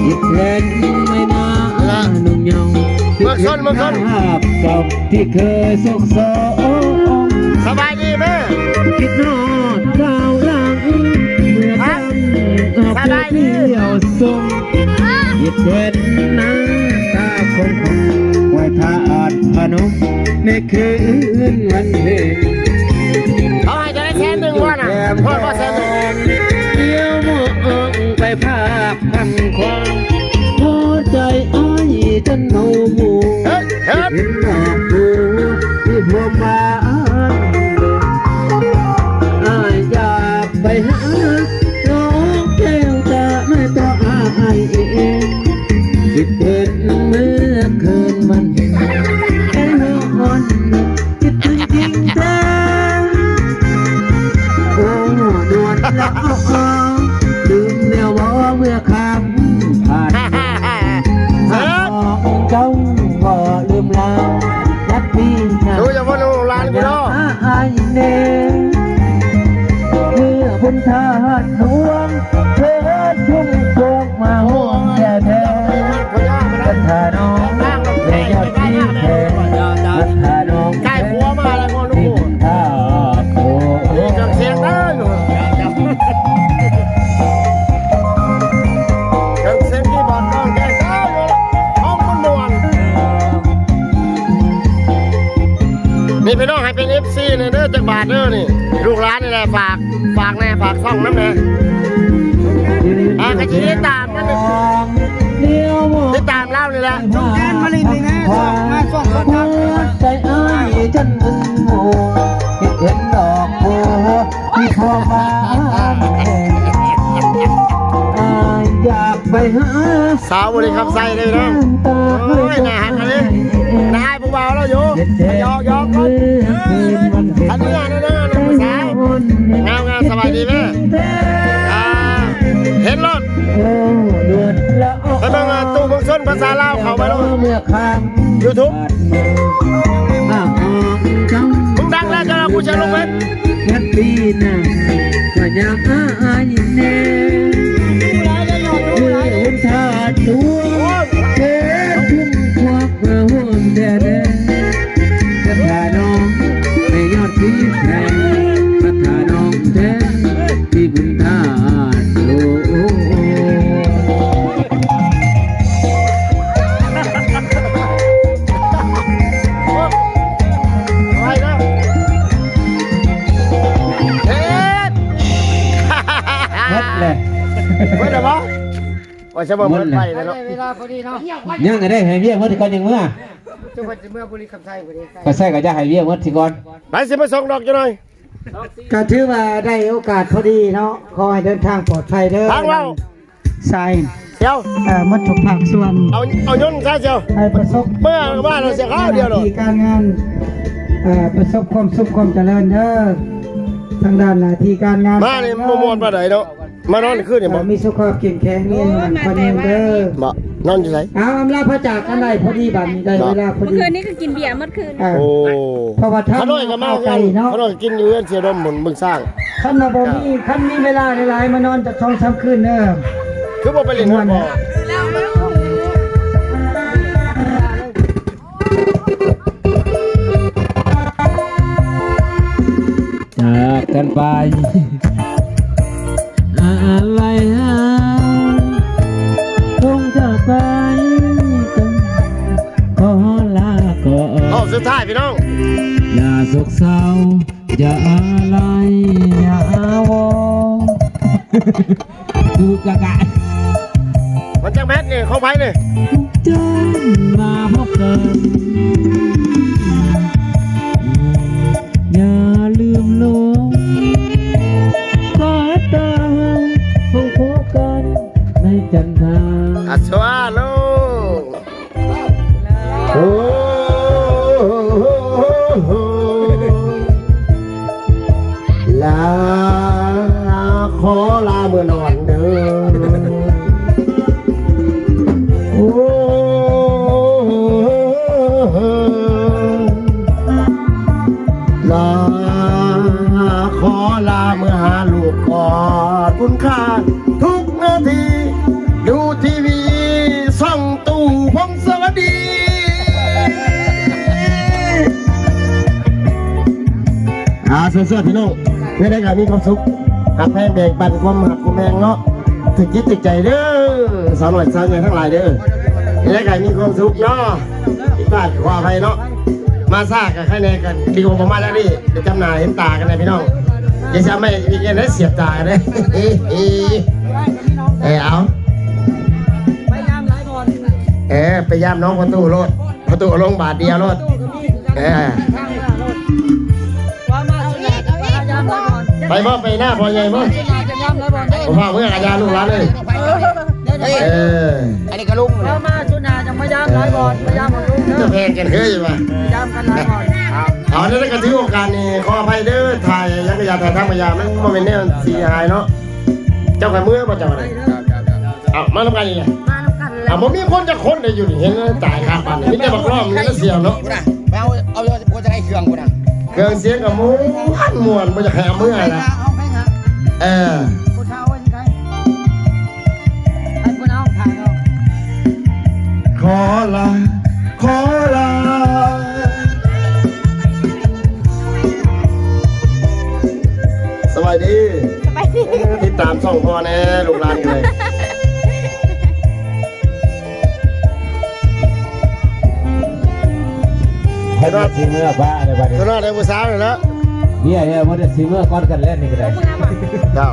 คิดเห็นไม่น่านุ่งยองเมื่อคืนภาพเก่าที่เคยสุขสมสบายดีไหมคิดนอดเก่าหลังเมื่อกันออกไปเที่ยวส่งคิดเห็นน้ำตาคงไว้ทาอาดพนมในคืนวันเพ็ญเขาให้จะได้แค่หนึ่งวันอ่ะโทษว่าแค่หนึ่งเดี๋ยวมองไปภาพพังควางหัวใจอ้ายจนเมาหมู่เห็นดอกบัวที่พวงมาอ้ายอยากไปหาน้องแก้วจะไม่ต้องอายเองคิดเห็นเมื่อคืนมันเห็นแค่นอนคิดถึงจริงจังโอ้นวลละลืมแนวว่าเมื่อคำผ่านหากเจ้าบ่ลืมลานักปีนาดูอย่าว่าลูกหลานพี่น้องอายเน่เมื่อบุญทาดหลวงเธอทุ่งโป่งมาห่วงแย่แท้ปัญหาน้องในยอดที่แท้ปัญหาน้องใกล้หัวมาแล้วพ่อลูกท่าโอ้จังเสียงได้จังเสียงที่บอลน้องแกเศร้าอยู่ห้องมันนวลนี่พี่น้องให้เป็น FC เลยเด้อจักบาทเด้อนี่ลูกหลานนี่แหละฝากแน่ฝากซ่องน้ำแน่กระชีติดตามนั่นเลยติดตามเล่าเลยแหละจงแจ้งมาลินนี่นะมาส่งสดครับใจอ้ายจนมึนโง่เห็นดอกบัวที่พอมาอยากไปหาสาวบริคำใส่เลยนะโอ้ยน่าหันเลยนายผู้บ่าวเราอยู่ยอกก่อนอันนี้นะผู้สาวงามสบายดีไหมเห็นรถแล้วบางตู้บางส้นภาษาลาวเขาไปแล้วยูทูบมึงดังแล้วจะกูจะลงเว็บแค่ปีน่ะก็ยังอ้ายเน่หุ่นทาตัวเธอทุ่งควักมาห่วงแด่จะพาน้องในยอดที่แพงมาพาน้องแท้ที่บุญทาเมื่อไหร่วะว่าจะเมื่อไหร่แล้วเวลาพอดีเนาะยังไงได้ให้เบี้ยเมื่อที่ก่อนยังเมื่อจุบันจะเมื่อบุรีคำไทยพอดีก็ใช่ก็จะให้เบี้ยเมื่อที่ก่อนไปสิมาส่งดอกจะหน่อยก็ถือว่าได้โอกาสพอดีเนาะขอให้เดินทางปลอดภัยเด้อทางเราใช่เดี๋ยวมัดถูกภาคส่วนเอาย่นซะเจียวให้ประสบเมื่อว่าเราเสียข้าวเดียวหรอการงานประสบความสุขความเจริญเด้อทางด้านหน้าที่การงานมาเนี่ยมวนมาไหนเนาะมานอนขึ้นเนี่ยมีสุขภาพเข้มแข็งนี่พอดีเด้อบ่นอนอยู่ไหนอำลาพระจากกันได้พอดีบัดนี้ได้เวลาพอดีเมื่อคืนนี้ก็กินเบียร์เมื่อคืนโอ้เพราะว่าท่านน้อยก็มาเขาน้อยกินอยู่เสียดมหมุนมึงสร้างท่านมาบ่มีท่านมีเวลาหลายมานอนจาก2-3คืนเด้อคือบ่ไปเล่นบ่จากกันไปอะไรคงจะไปกันขอลาก่อนสุดท้ายพี่น้องอย่าโศกเศร้าอย่าอะไรอย่าวอนดูกะมันจังแมทเนี่ยเขาไปเนี่ยจนมาพบกันอย่าลืมลงก็ตามคงพบกันในจันทราอัศวาลูกโอ้ลาขอลาเมื่อนอนเด้อโอ้ลาขอลาเมื่อหาลูกกอดคุณค่าทุกนาทีดูทีวี สวดๆพี่น้องเพื่อได้การมีความสุขหักแพงแบ่งปันความหักความแพงเนาะถึงจิตถึงใจเด้อสาวหน่อยสาวใหญ่ทั้งหลายเด้อได้การมีความสุขเนาะที่บ้านขออภัยเนาะมาซ่ากับใครแน่กันดีกว่าผมมาแล้วนี่จะจำหน่ายเห็นตากันเลยพี่น้องอย่าจะไม่มีเงินได้เสียบตาเลยเอาไปย่ำน้องประตูรถประตูลงบาทเดียวรถไปบ่ไปหน้าพอใหญ่บ่ผมพาเมื่ออาญาลูกหลานเลยอันนี้ก็ลุงมาชุนาจะมายามหลายบอลมายามของลุง จะแพงกันเคยอยู่ป่ะ ยามกันหลายบอล เอาเนี่ยก็ถือโอกาสนี่ขออภัยเด้อถ่ายยังกระยาถ่ายทางกระยามันโมเมนต์เนี่ยสีหายเนาะเจ้าไข่มือบ่เจ้าอะไรเอามาทำกันยังไง มาทำกันแล้ว ผมมีคนจะค้นได้อยู่นี่เห็นจ่ายค่าปันนี่ได้บักรอบนี่ก็เสียเนาะ เอาจะได้เครื่องกูนะ เครื่องเสียงกับม้วนบ่จะแข่เมื่อนะ เอาไปฮะกูเช่าไว้ที่ไหนให้กูเอาถ่ายเอา ขอลาสวัสดีติดตามช่องพ่อแน่ลูกหลานกันเลยให้ได้ซีเมื่อบ้าในวันนี้ ตัวน้อยได้ผู้สาวเลยนะ เนี่ยมันได้ซีเมื่อก้อนกันเล่นนี่ก็ได้ เจ้า